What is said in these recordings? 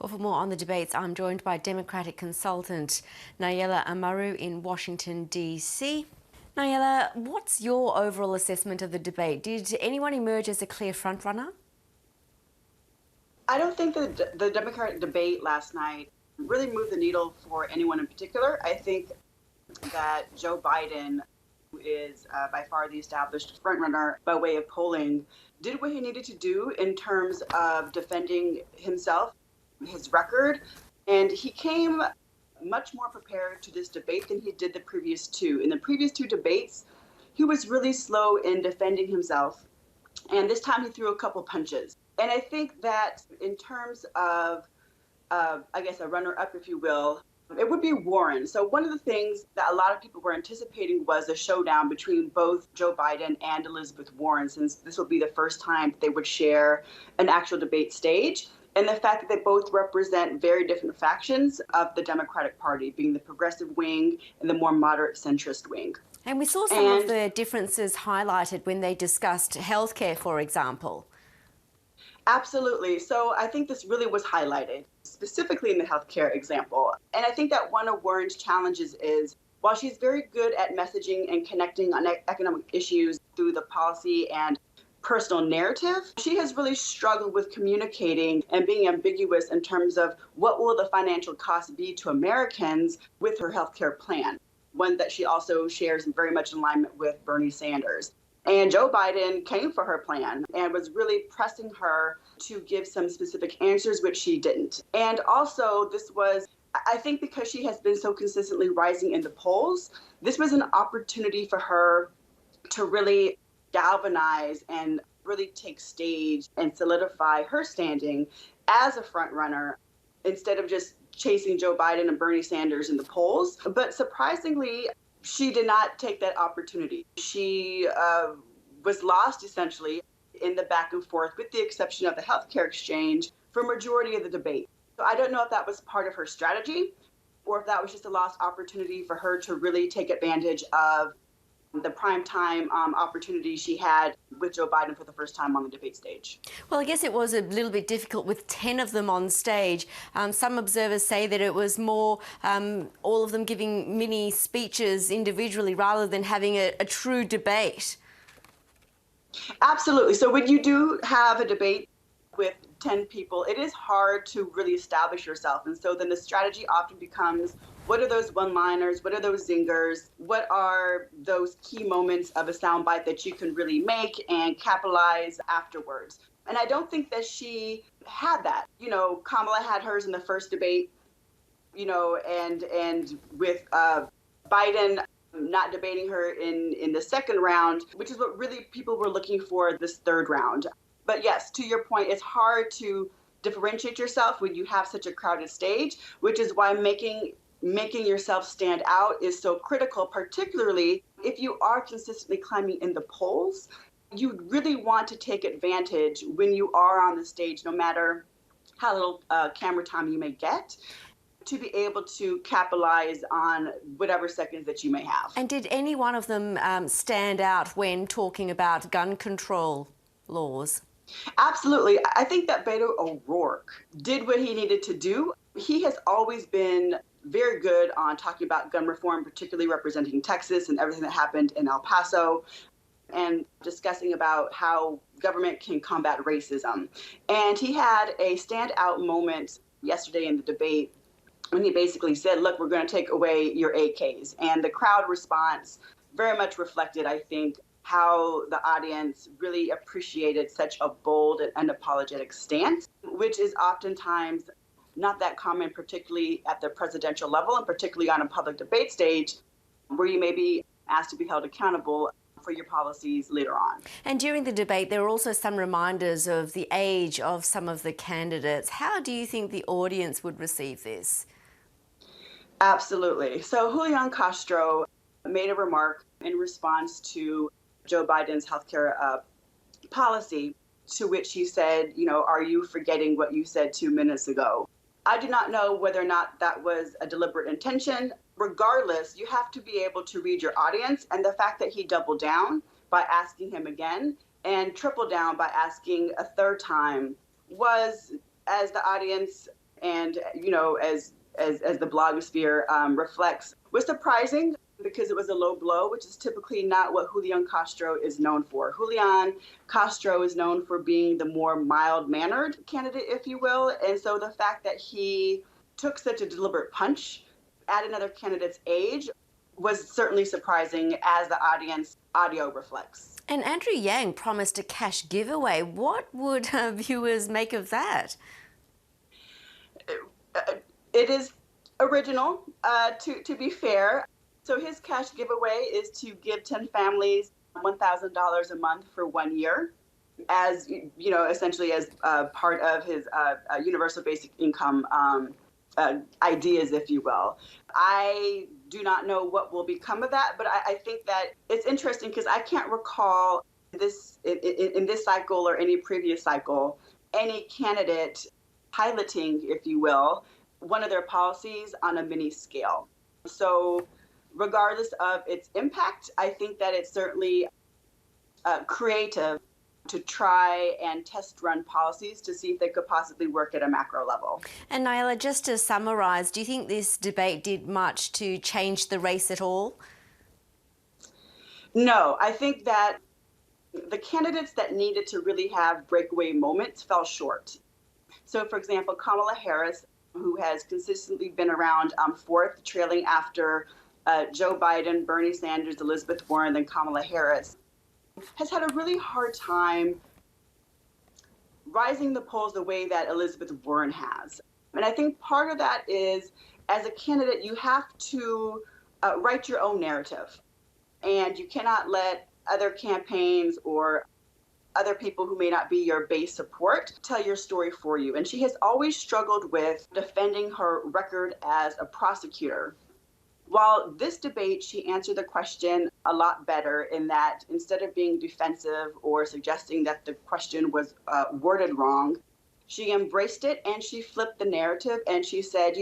Well, for more on the debates, I'm joined by Democratic consultant Nayela Amaru in Washington, D.C. Nayela, what's your overall assessment of the debate? Did anyone emerge as a clear frontrunner? I don't think that the Democratic debate last night really moved the needle for anyone in particular. I think that Joe Biden, who is by far the established frontrunner by way of polling, did what he needed to do in terms of defending himself, his record, and he came much more prepared to this debate than he did the previous two. In the previous two debates, he was really slow in defending himself, and this time he threw a couple punches. And I think that in terms of, I guess, a runner-up, if you will, it would be Warren. So one of the things that a lot of people were anticipating was a showdown between both Joe Biden and Elizabeth Warren, since this will be the first time that they would share an actual debate stage. And the fact that they both represent very different factions of the Democratic Party, being the progressive wing and the more moderate centrist wing. And we saw some of the differences highlighted when they discussed healthcare, for example. Absolutely. So I think this really was highlighted, specifically in the healthcare example. And I think that one of Warren's challenges is, while she's very good at messaging and connecting on economic issues through the policy and personal narrative, she has really struggled with communicating and being ambiguous in terms of what will the financial cost be to Americans with her healthcare plan, one that she also shares very much in alignment with Bernie Sanders. And Joe Biden came for her plan and was really pressing her to give some specific answers, which she didn't. And also, this was, I think, because she has been so consistently rising in the polls, this was an opportunity for her to really galvanize and really take stage and solidify her standing as a front runner instead of just chasing Joe Biden and Bernie Sanders in the polls. But surprisingly, she did not take that opportunity. She was lost essentially in the back and forth, with the exception of the healthcare exchange, for a majority of the debate. So I don't know if that was part of her strategy or if that was just a lost opportunity for her to really take advantage of the primetime opportunity she had with Joe Biden for the first time on the debate stage. Well, I guess it was a little bit difficult with 10 of them on stage. Some observers say that it was more all of them giving mini speeches individually rather than having a true debate. Absolutely. So when you do have a debate with 10 people, it is hard to really establish yourself. And so then the strategy often becomes, what are those one-liners? What are those zingers? What are those key moments of a soundbite that you can really make and capitalize afterwards? And I don't think that she had that. You know, Kamala had hers in the first debate, you know, and with Biden not debating her in the second round, which is what really people were looking for this third round. But yes, to your point, it's hard to differentiate yourself when you have such a crowded stage, which is why making yourself stand out is so critical, particularly if you are consistently climbing in the polls. You really want to take advantage when you are on the stage, no matter how little camera time you may get, to be able to capitalize on whatever seconds that you may have. And did any one of them stand out when talking about gun control laws? Absolutely. I think that Beto O'Rourke did what he needed to do. He has always been very good on talking about gun reform, particularly representing Texas and everything that happened in El Paso, and discussing about how government can combat racism. And he had a standout moment yesterday in the debate when he basically said, look, we're going to take away your AKs. And the crowd response very much reflected, I think, how the audience really appreciated such a bold and unapologetic stance, which is oftentimes not that common, particularly at the presidential level and particularly on a public debate stage where you may be asked to be held accountable for your policies later on. And during the debate, there were also some reminders of the age of some of the candidates. How do you think the audience would receive this? Absolutely. So Julian Castro made a remark in response to Joe Biden's healthcare policy, to which he said, you know, are you forgetting what you said 2 minutes ago? I do not know whether or not that was a deliberate intention. Regardless, you have to be able to read your audience. And the fact that he doubled down by asking him again and tripled down by asking a third time was, as the audience and, as the blogosphere reflects, was surprising because it was a low blow, which is typically not what Julian Castro is known for. Julian Castro is known for being the more mild-mannered candidate, if you will. And so the fact that he took such a deliberate punch at another candidate's age was certainly surprising, as the audio reflects. And Andrew Yang promised a cash giveaway. What would viewers make of that? It is original, to be fair. So his cash giveaway is to give 10 families $1,000 a month for 1 year, as essentially as part of his universal basic income ideas, if you will. I do not know what will become of that, but I think that it's interesting because I can't recall this in this cycle or any previous cycle, any candidate piloting, if you will, one of their policies on a mini scale. So regardless of its impact, I think that it's certainly creative to try and test run policies to see if they could possibly work at a macro level. And Naila, just to summarise, do you think this debate did much to change the race at all? No, I think that the candidates that needed to really have breakaway moments fell short. So, for example, Kamala Harris, who has consistently been around fourth, trailing after Joe Biden, Bernie Sanders, Elizabeth Warren, then Kamala Harris, has had a really hard time rising the polls the way that Elizabeth Warren has. And I think part of that is, as a candidate, you have to write your own narrative. And you cannot let other campaigns or other people who may not be your base support tell your story for you. And she has always struggled with defending her record as a prosecutor. While this debate, she answered the question a lot better in that instead of being defensive or suggesting that the question was worded wrong, she embraced it and she flipped the narrative and she said,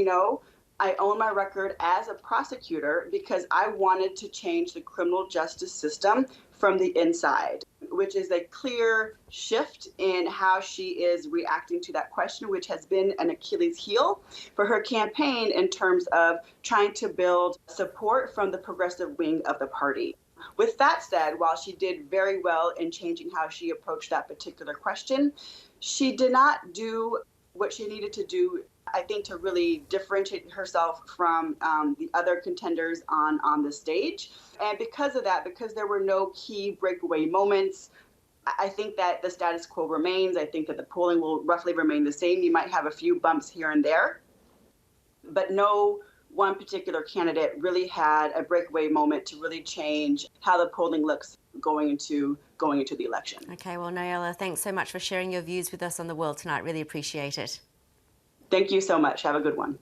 I own my record as a prosecutor because I wanted to change the criminal justice system from the inside, which is a clear shift in how she is reacting to that question, which has been an Achilles heel for her campaign in terms of trying to build support from the progressive wing of the party. With that said, while she did very well in changing how she approached that particular question, she did not do what she needed to do, I think, to really differentiate herself from the other contenders on the stage. And because of that, because there were no key breakaway moments, I think that the status quo remains. I think that the polling will roughly remain the same. You might have a few bumps here and there, but no one particular candidate really had a breakaway moment to really change how the polling looks going into the election. Okay, well, Naila, thanks so much for sharing your views with us on The World tonight. Really appreciate it. Thank you so much. Have a good one.